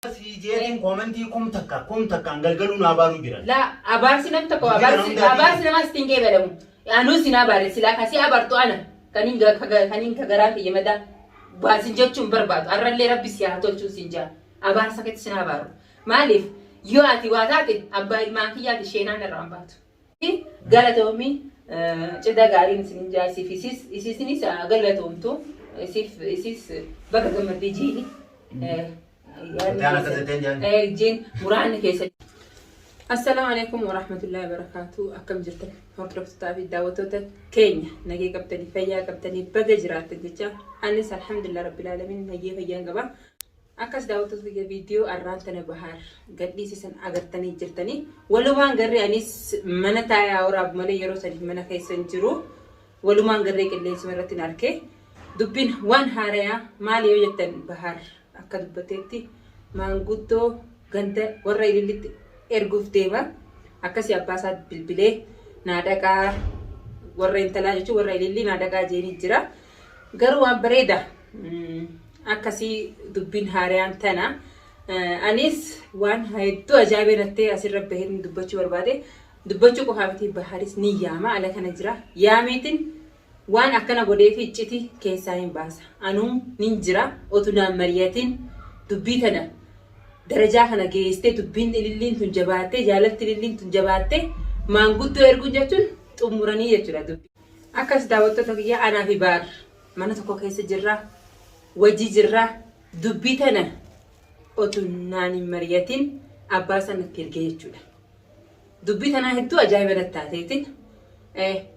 Sijjeetiin komentii kum takka galgaluun abaaruu jira. La abaarsi nam tokko abaarsi namas tingee badamu. Anuu sin abaare sila kasi abaartu ana kaniin kagaraan kiyya madaa baasin jechuun barbaadu. Arrallee rabbi siyaa tolchuu sin jaa. Abaarsa keetti sin abaaru. Maaliif yoo ati waa taate abbaa ilmaan kiyyaati sheenaan irraan baatu. Galatoomii cidha gaariin sin jaa isiisinis galatoomtu isis bakka gammaddee jiini. جين مران كيسة. السلام عليكم ورحمة الله وبركاته. أكم جرت هربت تابي دعوتك كينيا نجي كابتني فيا كابتني بجرات تجتا أنس الحمد لله رب العالمين نجي فيا جبا أكس دعوتك في فيديو أران تنا بحر قد لي سن أقرتني جرتني ولو ما نقري أنيس من تايا أو راب ملي يروسني من كيسن جرو ولو ما نقري كل سمرتين أركي دبين وان هاريا ما لي يجتن بحر أكاد بتأتي مانغوتو غنتا ورا يللي إرغوف تيما أكاسي أباسات بالبلة نادكا ورا إنتلا جتو ورا يللي نادكا جيني جرا غروان بريدا أكاسي دبين هاريان تنا أنيس وان هيدو أجابي نتي أسير ربهن دبچو بربادي دبچو كوهابتي بحارس نياما على كنا جرا ياميتين وان أكنا بدي في جتي كيساين باس أنو نينجرا أتونا مرياتين دبيتنا درجة هنا كيستي دبين اللين تنجباتي جالت اللين تنجباتي ما نقول إرجو جاتون تأمرني يجرا دبي أكاس دعوتو تقيا أنا في بار ما نتوقع كيس جرا وجي جرا دبيتنا أتونا مرياتين أباسا نكيرجي يجرا دبيتنا هدو أجايب التاتيتين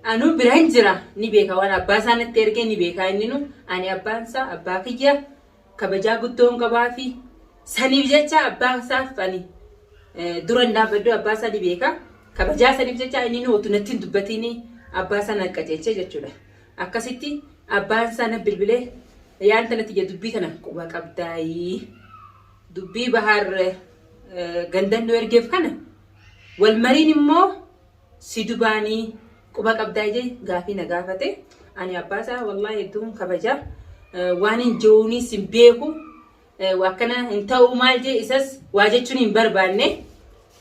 أنو برهنجرا نبيكا وانا أباسا نتيرجي نبيكا إننو أنا أبانسا أباكيا كبجا قدوم كبافي سنيف جتا أباسا فاني دوران دابدو أباسا نبيكا كبجا سنيف جتا إننو وتنتين دبتيني أباسا نكاجيتش جتشولا أكاسيتي أباسا نبلبلي يان تنتيجة دبيتنا كوبا كبداي دبي بحر غندن نويرجيف كان والمرين مو سيدوباني كوبا كبداي غافي نغافته أنا أباسا والله يدوم كبجا وانين جوني سيمبيكو وكنا انتو مالجي إساس واجتشوني برباني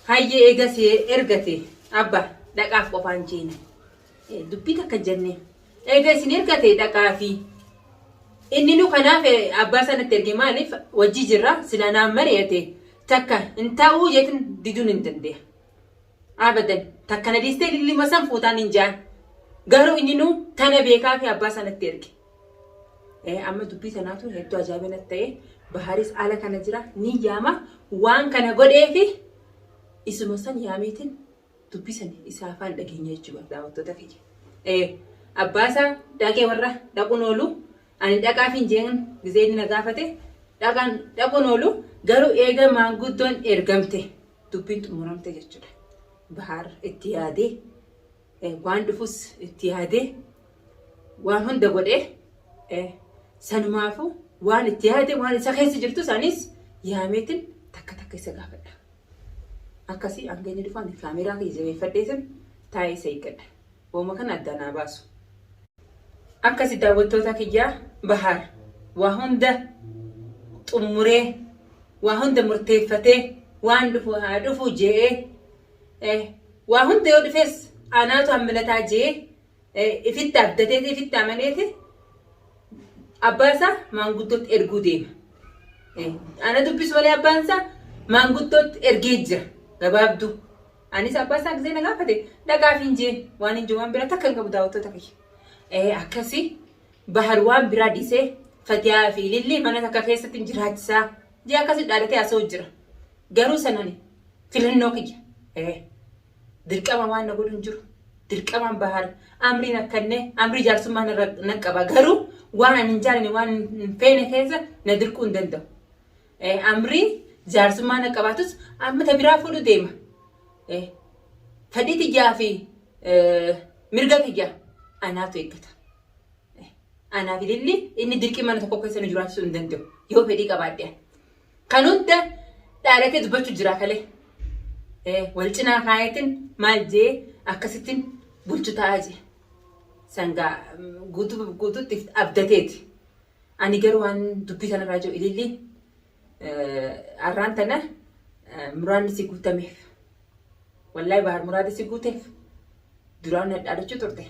هاي إيغاسي إرغتي أبا دقاف قفانجيني دبيتا كجنة إيغاسي نرغتي دقافي إنينو خنافي أباسا نترجي مالف وجي جرا سلانا مريتي تكا انتو جيتن ديدون انتندي أبدا تكنا ديستي اللي مسام فوتان انجان غارو إنينو تانا بيكا في أباسا نترجي أما دبيتا ناتو هيتو أجابنا التاي بحارس على كنجرا نيجاما وان كان غود إيه اسمه سن ياميتين دبيسني إسافان دقيني جوا داوتو تكيج أباسا داكي ورا داكونولو أنا داكافين جين زين نغافته داكونولو غارو إيغا مانغودون إرغمته دبين تمرمته جتشولا بحار اتيادي وان دفوس اتيادي وان هون دغود سنمافو وان اتيادي وان سخيس جرتو سانيس ياميتن تك سغافدا أكاسي أنجني دفان الكاميرا كي زي فديسن تاي سيكد وما كان أدانا باسو أكاسي داوتو تاكيجا بحر وهند تمره وهند مرتفته وان دفو جي وهند يودفس أنا تو عملتها جي إفيت تبدتي إفيت تعملتي أباسا مانغوتوت إرغوديم أنا دبيس ولا أبانسا مانغوتوت إرغيجر غبابدو أنا سأباسا زين غافتي دغافين جي وانين جوان بلا تكن غبداوتو تكي أكاسي بحروان براديسه فتيا في للي مانا تكفيسة تنجراتسا جي أكاسي دارتي أسوجر غارو سناني فيلنوكي دركما ما نقول نجرو دركما بحر أمري نكنة أمري جالس ما نكبا غارو وانا نجارني وانا فين كذا ندركون دندو أمري جالس ما نكباتوس أما تبرا فلو ديما فدي تجافي مرجع تجا أنا تويكتا أنا في اللي إني دركي ما نتوقع كيس نجران سون دندو يو فدي كباديا كانون ده دارك دبتو جراكله والجنا خايتن مالجي أكستين بولتو تاجي سانغا غوتو تفت أبدتت أني جروان دبيتنا راجو إللي arraantana muraanni si guutameef wallahi bahar muraada si guuteef duraan dhaadachuu turte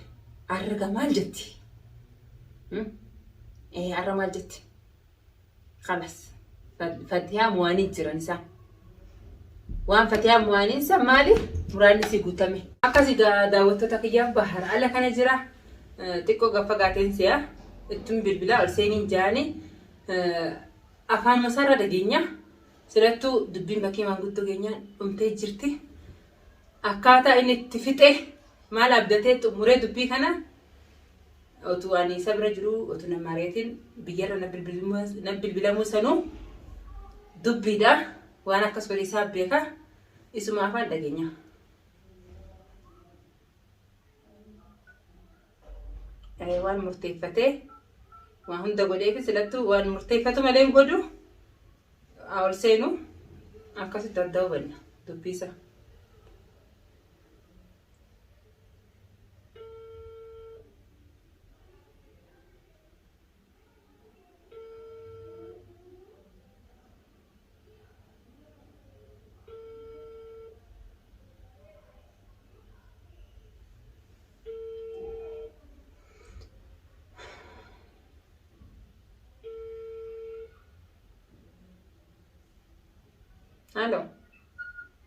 arga maal jetti arra maal jetti خلاص فتيها موانين جرانسا وان فتيها موانين سمالي مراني سي غوتامي اكاسي داوتو تكيا بحر على كان جرا تيكو غفغاتين سيا اتم بلبلا ارسينين جاني افان مسارا دغينيا سرتو دبين باكي مانغوتو غينيا امتي جرتي اكاتا اني تفيته مال ابدتي تمره دبي كانا اوتو اني صبر جرو اوتو نماريتين بيجر نبل بلا موسنو دبي دا وانا كسر حساب بيكا اسمع فان دغينيا ايوان مرتفته وهن دغولي في سلتو وان مرتفته مالين غدو اول سينو اكاس تداو بنا دبيسا الو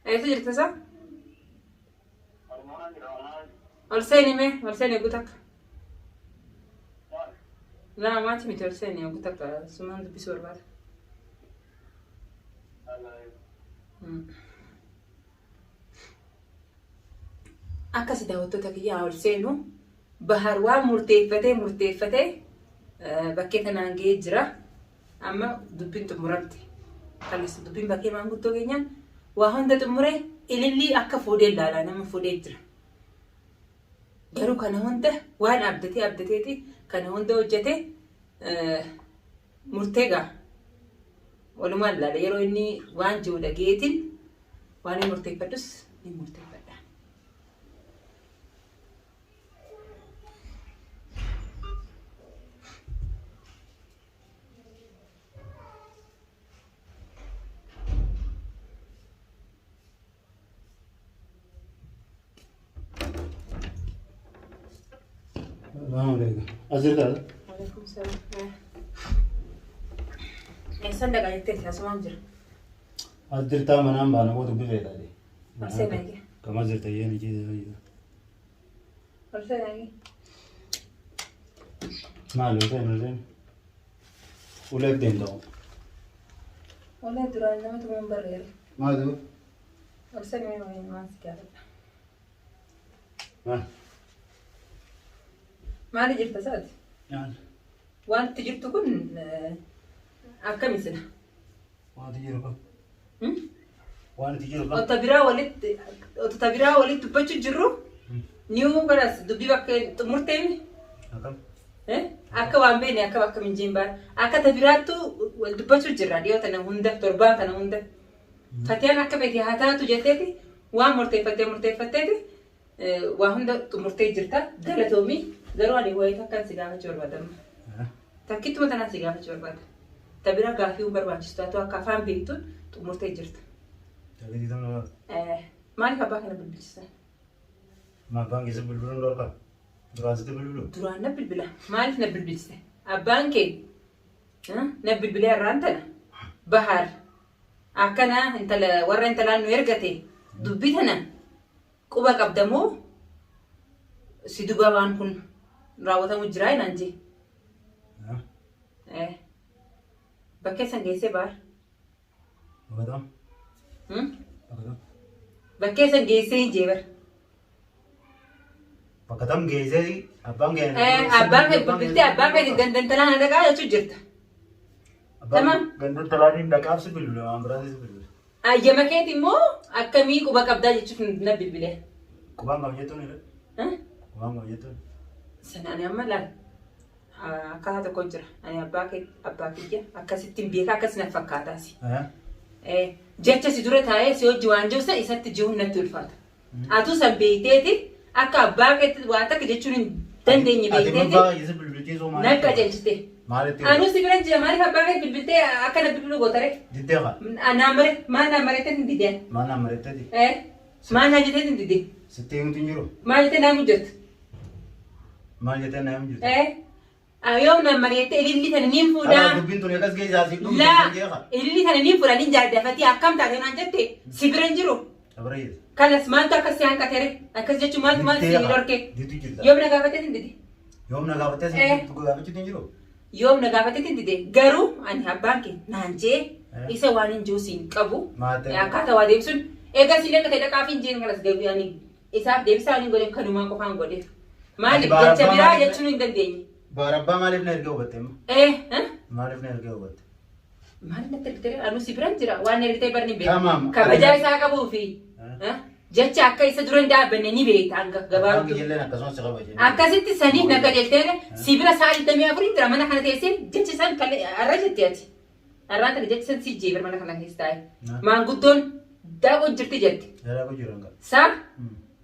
ايه تجري تسا ولسيني قلتك لا ما تميت ولسيني قلتك سمان بيسور بعد akasi daawwattoota kiyyaa ol seenu bahar waan murteeffatee bakkee kanaan ga'ee jira amma dubbiin xumuramte kanis dubbiin bakkee maanguddoo keenyaan waa hunda xumuree ilillii akka fuudhee ilaalaa nama fuudhee jira garuu kana hunda waan abdateeti kana hunda hojjete murteegaa walumaan ilaala yeroo inni waan jiru dhageetiin waan inni murteeffadhus ni murteeffadha. السلام عليكم. أزيد هذا. عليكم السلام. إنسان دقائق تيجي أسمع جر. أزيد تام أنا أمبارح ما تبي غير هذه. أرسل ناجي. كم أزيد تيجي نجي هذا. أرسل ناجي. ما له زين. ولا بدين داو. ولا درا لما تقوم برير. ما دو. أرسل ناجي ما سكارة. ما. ما لي جبت ساد. يعني. وأنت جبت كن أكمل سنة. ما تيجي ركاب. وأنا تيجي ركاب. تبرا ولد تبجو جرو. نيو كلاس دبي بك تمرتين. أكم. Akka waan beekne akka bakka minjiin baara akka tabiraattu wal dubbachuu jirra dhiyoo tana hunda torbaan kana hunda fatiyaan akka beekee haa taatu jetteeti waan murteeffatteeti waa hunda xumurtee jirta galatoomii garuu ani wayii takkaan si gaafachuu barbaadama takkittuma tanaan si gaafachuu barbaada tabira gaafii barbaachistu haa ta'u akka afaan beektuun xumurtee jirta. Maaliif abbaa kana bilbilchisan? Abbaan keessa bilbiluun dhorkaa? Duraan bilbilu. Duraan na bilbila. Maaliif na bilbilchite? Abbaan kee na bilbilee irraan tana bahar akkana warra intalaan nu ergate dubbii tana quba qabdamoo si duba waan kun raawwatamu jira inaan jee. Bakkee san geessee bahar. Bakkee san geessee hin jee bara. Pakatam geesse abbaan geesse. Abbaan bilbiltee abbaan kee gandantalaan na dhaqaa jechuu jirta. Tamam. Gandantalaan hin dhaqaabsi bilbila waan biraas bilbila. Ayyama keeti immoo akkamii quba qabdaa jechuuf na bilbilee. Qubaan qaba jettuun illee. Qubaan qaba jettuun. Sanaan amma laal akkaataa tokko jira. Ani abbaa kiyya akkasittiin beeka akkas na fakkaataasi. Jecha si dura taa'ee si hojii waan jiruusa isatti jiruun natti ulfaata. Atuu san beekteeti. Akka abbaa keetti waa takka jechuun hin dandeenye beekteeti. Nakka jalchite مالتي أنا سيبرا جمالي هباك بالبلتة أكنا بيقولوا قطرة جدها أنا مرة ما أنا مرة تندي ما أنا مريت دي إيه ما أنا جت تندي ستين تنجرو ما جت نام جت ما جت نام جت إيه يوم نام مرة اللي تنين فودا أنا دبين توني كاس جاي جاسي لا اللي تنين فودا نين جاد فتي أكم تاعي نانجت سيبرا جرو أبريد كلاس ما أنت أكسيان كتير أكس جت ما سيبرا كي دي تجرو يوم نقابة تندي يوم نقابة تسمع تقول تنجرو يوم نقابة تندي قرو أنا هبانك نانجي إيسا وانين جوسين كابو يا كاتا واديبسون إيجا سيلك كتير كافين جين كلاس ديب يعني إيسا ديب سالين قولي كانوا كوفان قولي مالك جبيرا يجتنو إندن ديني باربا مالف نرجعوا بتم إيه ها مالف نرجعوا بت مالك نتركتير أنا سيبران جرا وان نركتير برني بيت تمام كبجاي سا كابو في ها جتش أكا إيسا درون دا بنني بيت عنك أنا غبارو جيلنا كسون سكابا جين أكا ست سنين نكاليتير سيبرا سالي تمي أفرين ترى منا خنا تيسين جتش سان كله أرجع تياتي أرانت جتش سان سيجي برمنا خنا هيستاي ما نقولون دا وجرتي جتي هذا بجورنغا صح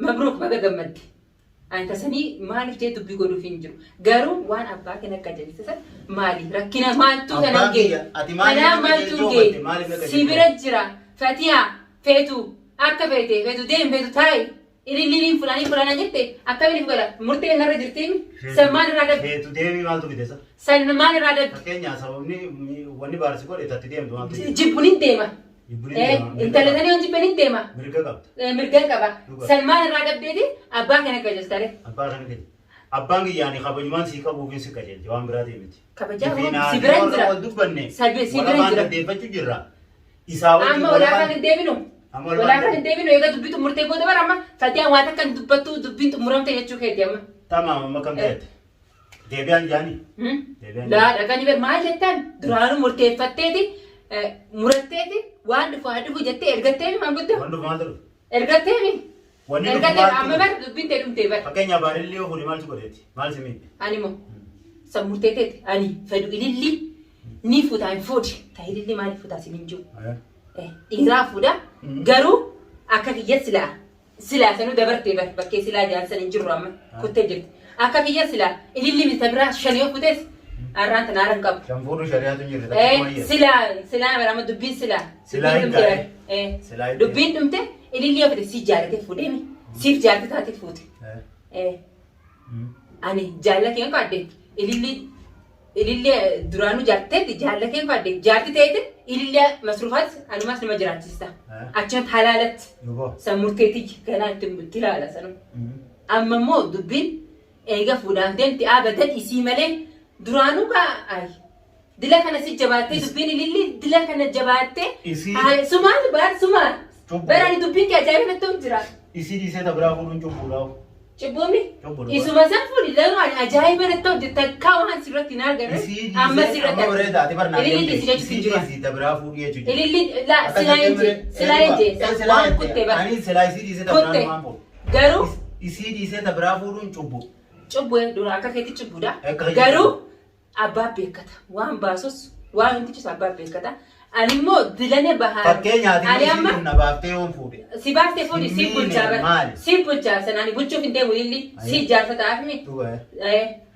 مبروك بقى جمد أنت سني مالي جيت بيقولوا فينجو قالوا وأنا أباك أنا كجلس مالي ركنا مال تو أنا جي أنا مال تو جي سيبرت جرا فاتيا فيتو أكا فيتو ديم فيتو تاي إلي فلاني جتة أكا بيني فقلا مرتين نرى جرتين سلمان رادب فيتو ديمي مالتو كده سلمان رادب كينيا سببني وني بارسي كده تتديم دوام جيبونين ديما أنت لذاني أنجي بنين ديما مرجع كبا سلمان رادب ديدي أباك أنا كجلس تاري أبانك يعني خبرني سيكا بوفين سيكا جل جوان برادي متي كبجاه سيبران جرا سيبران جرا ديفا جرا إساوي أما ولا كان ديبينو ولا كان ديبينو يقعد دبيتو مرتين كده برا ما فتيا واتا كان دبتو دبينتو مرام تيجي كده يا ما تمام ما كم تيت ديبيان جاني لا لا كان يبقى ما جتان درانو مرتين فتيتي مرتيتي وان فادو جتة إرجعتني ما قلت وندو ما درو إرجعتني وندو إرجعتني أما بر دبينتو دم تبر فكينيا باريليو هو رمال سكوريتي مال سمين أني مو سمرتيتي أني فادو إللي نيفو تاين فودي تاين إللي ما نيفو تاسي منجو إيرافودا غارو أكا كيا سلا سنو دبرتي بكي سلا جالسة نجرو أما كنت جرت أكا كيا سلا إللي متبرا شنيو كتيس أرانت نارن كاب شامفورو شريعة تنجر سلا برام دبين سلا سلا دبين دمته إللي أبدا سيجارة فودي سيجارة تاتي فودي أني جالك يوم كده إللي درانو جارتة جالك يوم كده جارتة تيجي إللي مصروفات أنا ما سلم جراتيستا أشان حلالت سمرتيتي كنا تمتلا على سنو أما مو دبين إيجا فودان دمتي أبدا إسيمله درانو كا أي دلك أنا سيجباتة دبين إللي دلك أنا جباتة سمان براني دبين كأجايب نتوم جرا إسي دي سه تبرا فودون چوبولاو چوبومي إسوما سافوري لانو أجايب نتوم تكاوان سيرتي نارجر أما سيرتي أما بريدا تبر نارجر إسي تبرا فودي يجوا إللي لا سلاينجي سلام كتبه أني سلاي سي دي سه تبرا مامبو غارو إسي دي سه تبرا فودون چوبو چوبوه دورا أكا كيتي چوبودا غارو أبا بيكتا وان باسوس وان انتي أبا بيكتا أني مو دلنا بها فكينيا دي مو نبافته يوم فودي سيبافته فودي سيبول جار سناني بوچو فينده ويلي سي جار فتافمي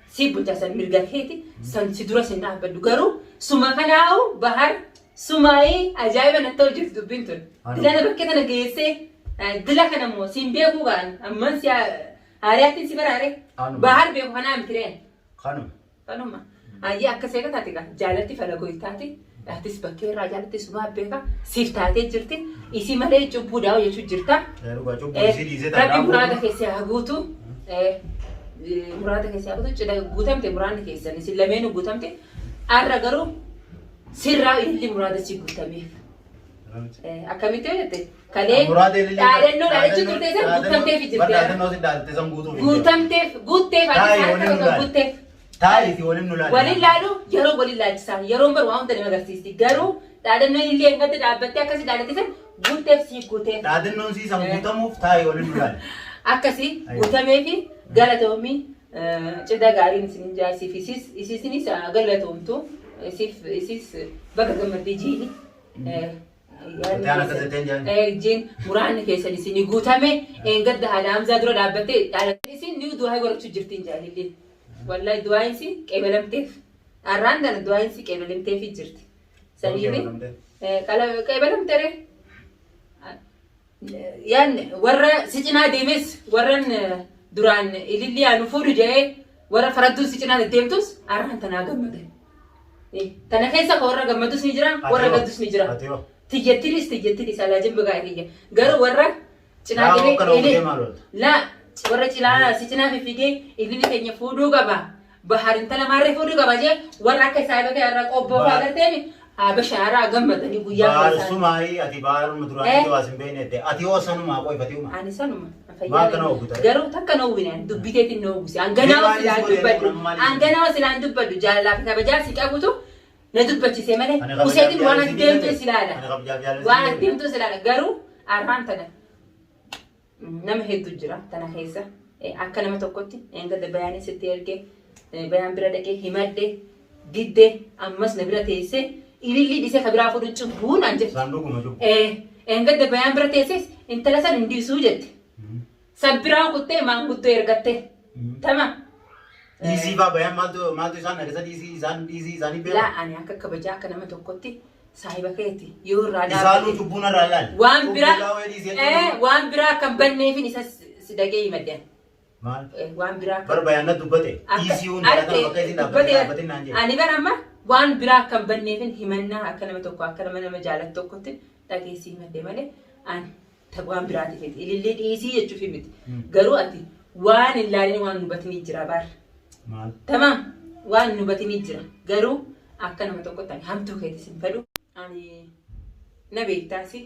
سيبول جار سن مرغا كيتي سن سيدورا سنة بدو غارو سما كناو بحر سماي أجايب نتو جفت بنتون دلنا بكتا نجيسه دلنا كنا مو سيمبيا بوغان أمم سيا هارياتين سيبر هاري بحر بيو خنا مترين خانم ما أيه أكسيكا تاتيكا جالتي فلقوي تاتي أهتس بكير راجالتي سما بيكا سيفتاتي جرتي إسي مالي جوبو داو يشو جرتا ربي مرادة كيسي أغوتو مرادة كيسي أغوتو جدا غوتامتي مرادة كيسي نسي لمنو غوتامتي أرغرو سيرا إلي مرادة سي غوتامي أكاميتو يتي كالي تارنو لالي جتورتي سا غوتامتي في جرتي غوتامتي فاتي تاي في ولين نولاد ولين لالو يرو ولين لاجسان يرو بر واهم تاني مغرسيستي غارو دادن اللي انغت دابتي اكسي دادتي سن غوتيف سي غوتيف دادن نون سي سام غوتامو تاي ولين نولاد اكسي غوتامي في غلطومي چدا غاري نسنجا سي فيسيس اسيسني سا غلطومتو اسيس بقى غمردي جيني تانا كزتين جان جين مران كيسني سني غوتامي انغت هالام زادرو دابتي سي نيو دو هاي غورچ جرتين جاهلي والله دواينسي قبلمتف Arraan du'aan si qeebalamtee fi jirti. Saniifi qeebalamtee ree. Yaan warra si cinaa deemes warran duraan ilillii anu fuudhu jedhee warra faradduun si cinaa deddeemtus arraan tanaa gammadan. Tana keessa ka warra gammadus ni jira warra gaddus ni jira. Tiyyattinis alaajin bigaa kiyya. Garuu warra cinaa deemee laa warra si cinaa fiigee ilillii keenya fuudhuu qaba. Baharin tala maarree fuudhuu qaba jee warra akka isaa bakka irraa qobboo agarteemi. Bashaaraa gammadanii guyyaa keessaa. Sumaayi ati baaruma duraan waa sin beeknette ati yoo sanumaa qoyfati uma. Ani sanuma. Maa kana oguta. Garuu takka na uwwinaan dubbiteetiin na uwwise. Anganaa silaan dubbadhu jaalalaaf kabajaa si qabutu na dubbachisee malee. Useetiin waan ati deemtu silaadha. Waan ati deemtu silaadha. Garuu arraan tana nama hedduu jira tana keessa. Akka nama tokkotti eeggadda bayaanii sitti ergee bayaan bira dhaqee himadhee diddee ammas na bira teessee. Ilillii dhisee ka biraa fuudhu cubbuun an jette. Saanduquma cubbu. Eeggadda bayaan bira teesses intala san hin dhiisuu jette. Sabbiraa kuttee maanguddoo ergattee. Tama. Dhiisii baa bayaan maaltu isaan agarsiisa dhiisii isaanii beeku. Laa ani akka kabajaa akka nama tokkotti saahiba keeti yoo irraa dhaabate. Isaanuu cubbuun irraa ilaali. Waan biraa kan banneefin isa si dhagee himadde. Maal? Waan biraa. Barbaayaan dubbate. Dhiisii hundi bakka isin dhaabbatin naan jedhe. Ani bara amma waan biraa kan banneefin himannaa akka nama tokko akka nama jaalatu tokkotti dhageessii himadde malee ani waan biraati fedhe ilillee dhiisii jechuuf miti. Garuu ati waan hin laalin waan nubatinii jira baar. Maal? Tamaam waan nubatinii jira garuu akka nama tokkotti ani hamtuu keetti sin fedhu. Ani na beektaasi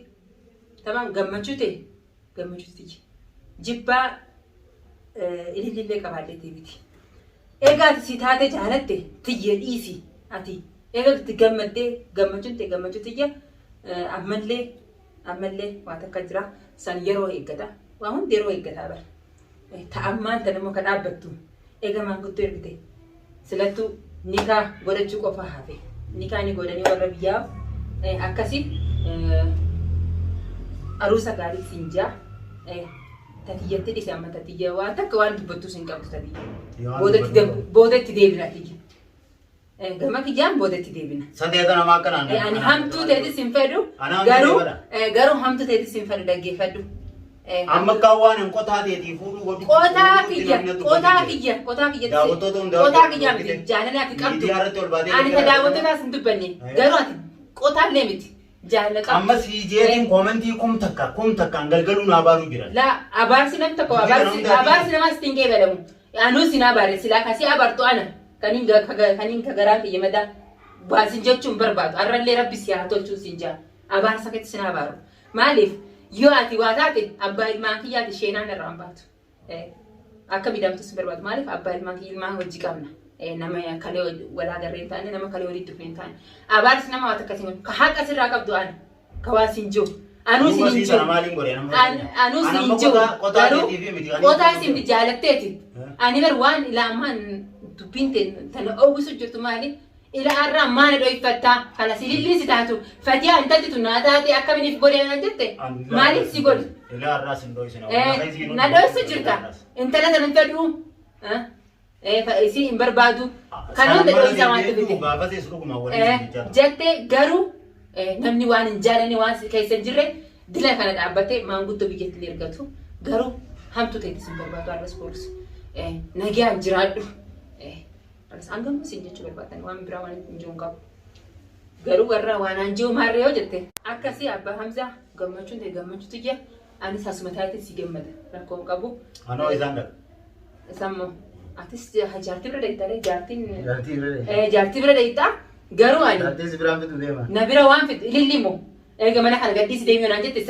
tamaam gammachuu ta'e gammachuuti jibbaa ilillee qabaadheetii miti. Egaa ati si taate jaalatte tiyya dhiisi ati egaa itti gammaddee gammachuun ta'e gammachuu tiyya ammallee waan akka jira san yeroo eeggata waan hundi yeroo eeggataa bara. Ta'ammaan tan immoo ka dhaabbattu egaa maanguddoo ergite silattuu nikaa godhachuu qofa hafe nikaa ni godhanii warra biyyaa akkasii aruusa gaarii siin jaa tatiyyatti dhise amma tatiyya waan takka waan dubbattu sin qabdu tatiyya boodatti deebina tiyya. Gama kiyyaan boodatti deebina. Sadeeta namaa akkanaan. Ani hamtuu ta'etis hin fedhu garuu hamtuu ta'etis hin fedhu dhaggeeffadhu. Amma kaawwan hin qotaa ta'eetii fuudhuu godhu. Qotaa kiyya. Qotaa kiyya miti jaalala ati qabdu. Ani ka daawwattootaas hin dubbanne garuu ati qotaallee miti. Jaalala qabdu. Amma si jeetiin koomentii kum takkaan galgaluun abaaruu jira. Laa abaarsi namni tokko abaarsi namas ittiin qeebalamu. Anuu sin abaare silaa kasii abaartu ana. Kaniin ka garaa kiyya madaa baasin jechuun barbaadu. Arrallee rabbi si haa tolchuu sin jaa. Abaarsa keetti sin abaaru. Maaliif yoo ati waa taate abbaa ilmaan kiyyaati sheenaan irraan baatu. Akka midhamtu sin barbaadu. Maaliif abbaa ilmaan kiyya ilmaan hojii qabna. Nama kalee walaa garreen taane nama kalee walitti dhufeen taane. Abaarsi nama waan akkasii ka haqa sirraa qabdu ana. Ka waa sin jiru. Anuu sin hin jiru. Anuu sin hin jiru. Qotaa isin jaalatteeti. Ani bar waan ilaamaan dubbiin tana oowwisu jirtu maali? Ila arraa maana dhoyfattaa kana sililliin si taatu fatiyaa hin tattitu naa taate akkaminiif godhee jette maaliif si godhe? Ila arraa sin dhoysina. Na dhoysu jirta. Intala sana hin fedhuu. Isii hin barbaadu. Kan hunda dhoysaa waan ta'eef. Jettee garuu namni waan hin jaalanne waan keessa hin jirre dila kana dhaabbattee maanguddoo biyyatti ni ergatu. Garuu hamtuu ta'etti sin barbaadu arras boorsu. Nagaan jiraadhu. Angam sin jechuu barbaatan waan biraa waan hin jiru qabu. Garuu warra waan an jiru maarree yoo jette akkasii abbaa Hamzaa gammachuun ta'e gammachuu tiyya anis asuma taatee si gammada rakkoon qabu. Anoo isaan dhabu. Sammoo atis jaartii bira deettare jaartii bira deettaa garuu ani. Jaartii si biraan fitu deema. Na bira waan fitu ilillimoo eega mana kana gaddiisi deemee naan jette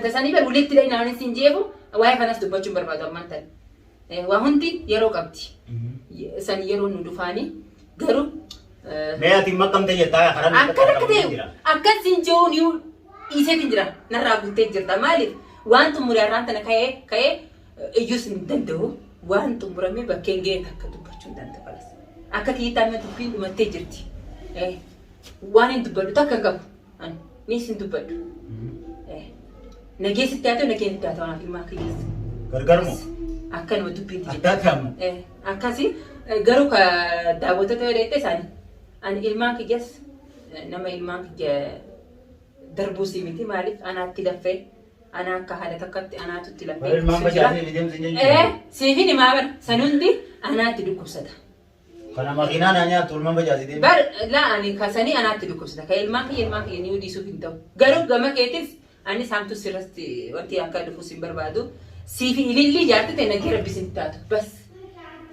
tasanii bar walitti illee naan sin jeefu waa'ee kanas dubbachuun barbaadu ammaan ta'e. Waa hundi yeroo qabdi. San yeroo nu dhufaanii garuu. Mee ati makkamtee jettaa karaa akka ta'e akkasiin jiruun dhiiseetiin jira narraa guuttee jirta maaliif waan xumuree irraan tana ka'ee iyyuus hin danda'u waan xumuramee bakkeen ga'e akka dubbachuu hin danda'u. Akka kiitaan dubbiin dhumattee jirti. Waan hin dubbadhu takka qabu nis hin dubbadhu. Nageessitti haa ta'u nageenyatti haa ta'u anaaf ilmaa kiyyeessa. Gargaarmoo. Akka nama dubbiin addaa ta'amu. Akkasii garuu ka daawwattoota yoo deette isaanii أنا إلمانك جس نما إلمانك دربوسي متي مالك أنا تدفع أنا كهذا تكت أنا تتلفى ما بجازي في جمس نجي إيه سيفيني ما بر سنوندي أنا تدوك بسدا كنا ماكينا نانيا طول ما بجازي دي بر لا أنا كسني أنا تدوك بسدا كإلمانك ينيو دي سو بنتو قالوا جماعة كيتس أنا سامتو سيرستي وقتي أكاد فوسين بربادو سيفي اللي جارت تناكي ربي سنتاتو بس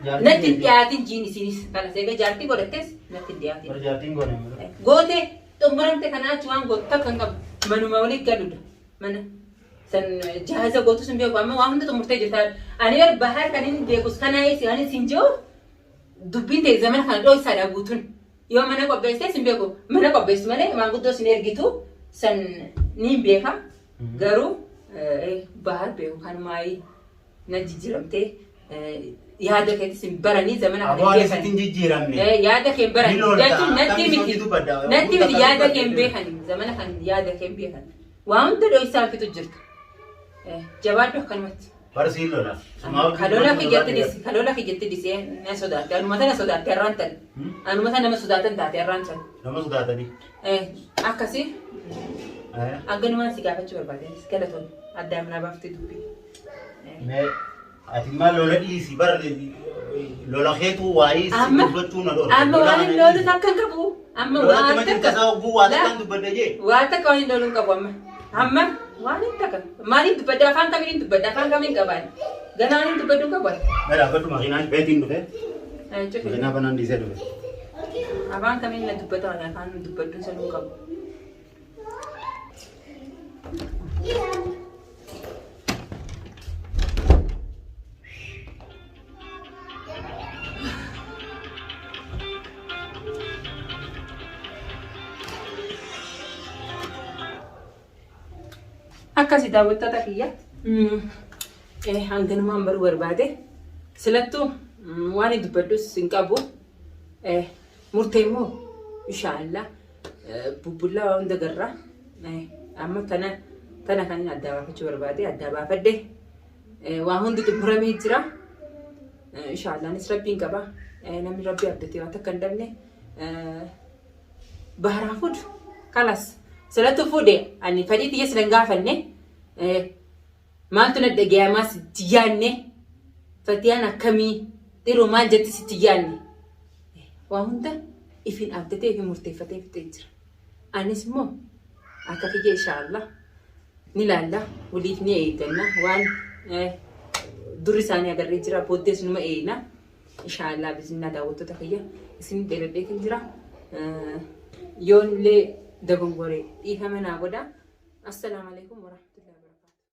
نتندياتين جيني سينيس كلا سيجا جارتي قولتس نتندياتين برجاتين قولي قوتي تمرن تكنا أشوان قوتا كنا منو مولي كلودا منا سن جهازا قوتو سنبيا قوام وامن تمرت جتار أنا ير بحر كنين بيكوس كنا أي سياني سينجو دبين تي زمان خان روي سارا بوتون يوم أنا قبيسة سنبيا قو منا قبيس منا ما قدو سنيرجيتو سن نيم بيكا غارو بحر بيكو كان ماي نجيجرمتي yaada keetis baranii zamana kana keetiin jijjiiramne yaada kee baranii jechuun natti miti yaada kee beekani zamana kan yaada kee beekani waan hunda dhoo isaan fitu jirtu jabaadhu akkanumatti barsiin lola kalola ki jetti disi na sodaate anumata na sodaate arraantan anumata nama sodaatan taate arraantan nama sodaatanii akkasi agganumaan si gaafachuu barbaade galatoon addaa manaa baaftee dubbii ati mal lola diisi bar lola kheetu waayis dubbachuu na lola amma waan lolu takkan qabu amma waan takka sababu waa takkan dubbadde jee waa takka waan lolu qabu amma waan takka maaliin dubbadda afaan kamiin dubbadda afaan kamiin qabaan ganaan dubbaddu qabaan mera fadhu makinaan beetiin dhufe makinaa banaan dhiisee dhufe afaan kamiin na dubbata waan afaan dubbaddu sanuu qabu akkasi daawwattoota kiyya hanganumaan baruu barbaade silattuu waan dubbadus hin qabu murtee immoo inshaallah bubbullaa hunda garra amma tana kan adda baafachuu barbaade adda baafadde waan hundi xumuramee jira inshaallah anis rabbiin qaba namni rabbii abdatee waan takka hin dhabne baharaa fuudhu kalas سلطة فودي أني فديت يسلن قافني ما أنتنا دقيقة ما ستياني فتيانا كمي تيرو ما جت ستياني وهوندا إفين أبدتي في مرتفعتي في تجر أنا اسمه أكفي إن شاء الله نلالا وليفني أيدنا وان درساني أقدر رجرا بودس نما أينا إن شاء الله بزنا داوتو تخيا اسمي تلبيك جرا يون لي دغونغوري إيه همنا أبدا السلام عليكم ورحمة الله